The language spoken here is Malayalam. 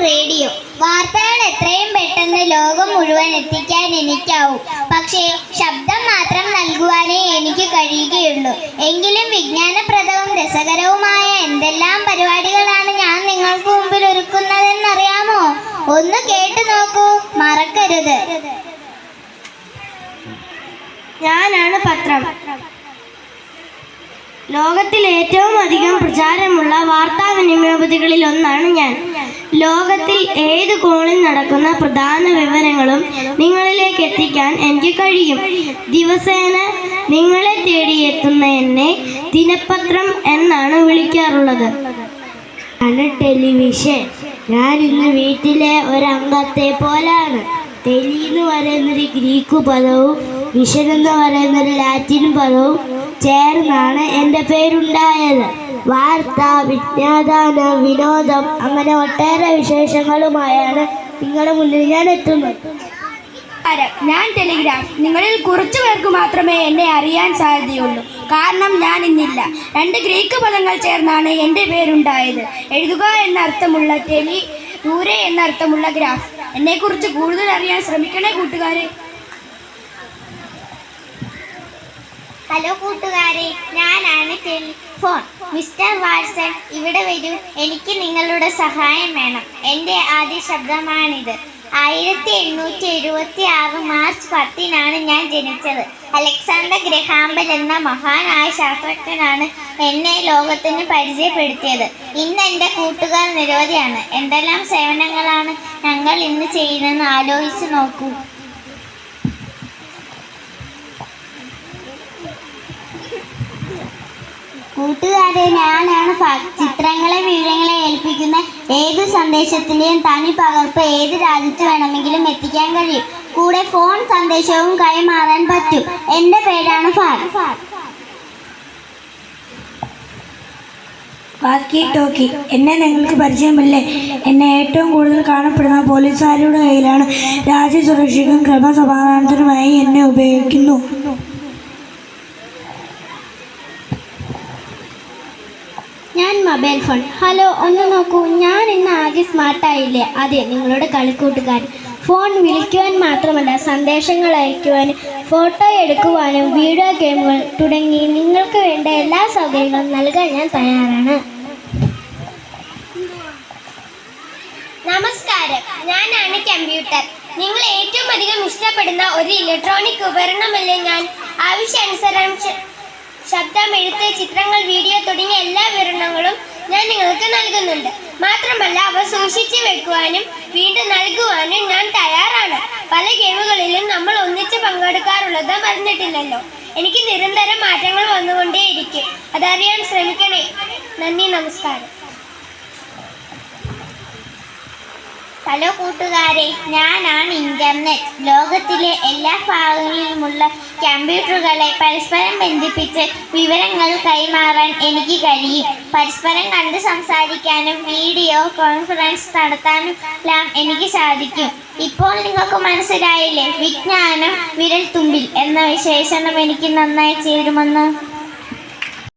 റേഡിയോ. വാർത്തകൾ എത്രയും പെട്ടെന്ന് ലോകം മുഴുവൻ എത്തിക്കാൻ എനിക്കാവും. പക്ഷേ ശബ്ദം മാത്രം നൽകുവാനേ എനിക്ക് കഴിയുകയുള്ളൂ. എങ്കിലും വിജ്ഞാനപ്രദവും രസകരവുമായ എന്തെല്ലാം പരിപാടികളാണ് ഞാൻ നിങ്ങൾക്ക് മുമ്പിൽ ഒരുക്കുന്നതെന്നറിയാമോ? ഒന്ന് കേട്ടു നോക്കൂ, മറക്കരുത്. ഞാനാണ് പത്രം. ലോകത്തിൽ ഏറ്റവും അധികം പ്രചാരമുള്ള വാർത്താവിനിമയ പദ്ധതികളിൽ ഒന്നാണ് ഞാൻ. ലോകത്തിൽ ഏത് കോണിൽ നടക്കുന്ന പ്രധാന വിവരങ്ങളും നിങ്ങളിലേക്ക് എത്തിക്കാൻ എനിക്ക് കഴിയും. ദിവസേന നിങ്ങളെ തേടിയെത്തുന്ന എന്നെ ദിനപത്രം എന്നാണ് വിളിക്കാറുള്ളത്. ടെലിവിഷൻ. ഞാൻ ഇന്ന് വീട്ടിലെ ഒരംഗത്തെ പോലാണ്. ടെലി എന്ന് പറയുന്നൊരു ഗ്രീക്ക് പദവും വിഷൻ എന്ന് പറയുന്നൊരു ലാറ്റിൻ പദവും ചേർന്നാണ് എൻ്റെ പേരുണ്ടായത്. വാർത്ത, വിജ്ഞാനം, വിനോദം അങ്ങനെ ഒട്ടേറെ വിശേഷങ്ങളുമായാണ് നിങ്ങളുടെ മുന്നിൽ ഞാൻ എത്തുന്നത്. ഞാൻ ടെലിഗ്രാഫ്. നിങ്ങളിൽ കുറച്ചു പേർക്ക് മാത്രമേ എന്നെ അറിയാൻ സാധ്യതയുള്ളൂ. കാരണം ഞാൻ ഇന്നില്ല. 2 ഗ്രീക്ക് പദങ്ങൾ ചേർന്നാണ് എൻ്റെ പേരുണ്ടായത്. എഴുതുക എന്നർത്ഥമുള്ള ടെലി, ദൂരെ എന്നർത്ഥമുള്ള ഗ്രാഫ്. എന്നെക്കുറിച്ച് കൂടുതൽ അറിയാൻ ശ്രമിക്കണേ കൂട്ടുകാരെ. ഹലോ കൂട്ടുകാരെ, ഞാനാണ് ടെലിഫോൺ. മിസ്റ്റർ വാട്സൺ, ഇവിടെ വരൂ. എനിക്ക് നിങ്ങളുടെ സഹായം വേണം. എൻ്റെ ആദ്യ ശബ്ദമാണിത്. 1876 മാർച്ച് 10-നാണ് ഞാൻ ജനിച്ചത്. അലക്സാണ്ടർ ഗ്രഹാംബെൽ എന്ന മഹാനായ ശാസ്ത്രജ്ഞനാണ് എന്നെ ലോകത്തിന് പരിചയപ്പെടുത്തിയത്. ഇന്ന് എൻ്റെ കൂട്ടുകാർ നിരവധിയാണ്. എന്തെല്ലാം സേവനങ്ങളാണ് ഞങ്ങൾ ഇന്ന് ചെയ്യുന്നതെന്ന് ആലോചിച്ച് നോക്കൂ. കൂട്ടുകാരെ, ഞാനാണ് ഫാക്ട്. ചിത്രങ്ങളെ വിവരങ്ങളെ ഏൽപ്പിക്കുന്ന ഏത് സന്ദേശത്തിൻ്റെയും തനി പകർപ്പ് ഏത് രാജ്യത്ത് വേണമെങ്കിലും എത്തിക്കാൻ കഴിയും. കൂടെ ഫോൺ സന്ദേശവും കൈമാറാൻ പറ്റും. എൻ്റെ പേരാണ് ഫാക്ട്. വാക്കി ടോക്കി. എന്നെ നിങ്ങൾക്ക് പരിചയമല്ലേ? എന്നെ ഏറ്റവും കൂടുതൽ കാണപ്പെടുന്ന പോലീസുകാരുടെ കയ്യിലാണ്. രാജ്യസുരക്ഷയ്ക്കും ക്രമസമാധാനത്തിനുമായി എന്നെ ഉപയോഗിക്കുന്നു. ഞാൻ മൊബൈൽ ഫോൺ. ഹലോ, ഒന്ന് നോക്കൂ. ഞാൻ ഇന്ന് ആകെ സ്മാർട്ടായില്ലേ? അതെ, നിങ്ങളുടെ കളിക്കൂട്ടുകാരൻ. ഫോൺ വിളിക്കുവാൻ മാത്രമല്ല, സന്ദേശങ്ങൾ അയക്കുവാനും ഫോട്ടോ എടുക്കുവാനും വീഡിയോ ഗെയിമുകൾ തുടങ്ങി നിങ്ങൾക്ക് വേണ്ട എല്ലാ സൗകര്യങ്ങളും നൽകാൻ ഞാൻ തയ്യാറാണ്. നമസ്കാരം, ഞാനാണ് കമ്പ്യൂട്ടർ. നിങ്ങൾ ഏറ്റവും അധികം ഇഷ്ടപ്പെടുന്ന ഒരു ഇലക്ട്രോണിക് ഉപകരണമല്ലേ ഞാൻ? ആവശ്യാനുസരണം ശബ്ദം, എഴുത്ത്, ചിത്രങ്ങൾ, വീഡിയോ തുടങ്ങിയ എല്ലാ വിവരണങ്ങളും ഞാൻ നിങ്ങൾക്ക് നൽകുന്നുണ്ട്. മാത്രമല്ല, അവ സൂക്ഷിച്ചു വെക്കുവാനും വീണ്ടും നൽകുവാനും ഞാൻ തയ്യാറാണ്. പല ഗെയിമുകളിലും നമ്മൾ ഒന്നിച്ച് പങ്കെടുക്കാറുള്ളത് മറന്നിട്ടില്ലല്ലോ. എനിക്ക് നിരന്തരം മാറ്റങ്ങൾ വന്നുകൊണ്ടേയിരിക്കും. അതറിയാൻ ശ്രമിക്കണേ. നന്ദി, നമസ്കാരം. ഹലോ കൂട്ടുകാരെ, ഞാനാണ് ഇന്റർനെറ്റ്. ലോകത്തിലെ എല്ലാ ഭാഗങ്ങളിലുമുള്ള കമ്പ്യൂട്ടറുകളെ പരസ്പരം ബന്ധിപ്പിച്ച് വിവരങ്ങൾ കൈമാറാൻ എനിക്ക് കഴിയും. പരസ്പരം കണ്ട് സംസാരിക്കാനും വീഡിയോ കോൺഫറൻസ് നടത്താനും എല്ലാം എനിക്ക് സാധിക്കും. ഇപ്പോൾ നിങ്ങൾക്ക് മനസ്സിലായില്ലേ, വിജ്ഞാനം വിരൽ തുമ്പിൽ എന്ന വിശേഷണം എനിക്ക് നന്നായി ചേരുമെന്ന്?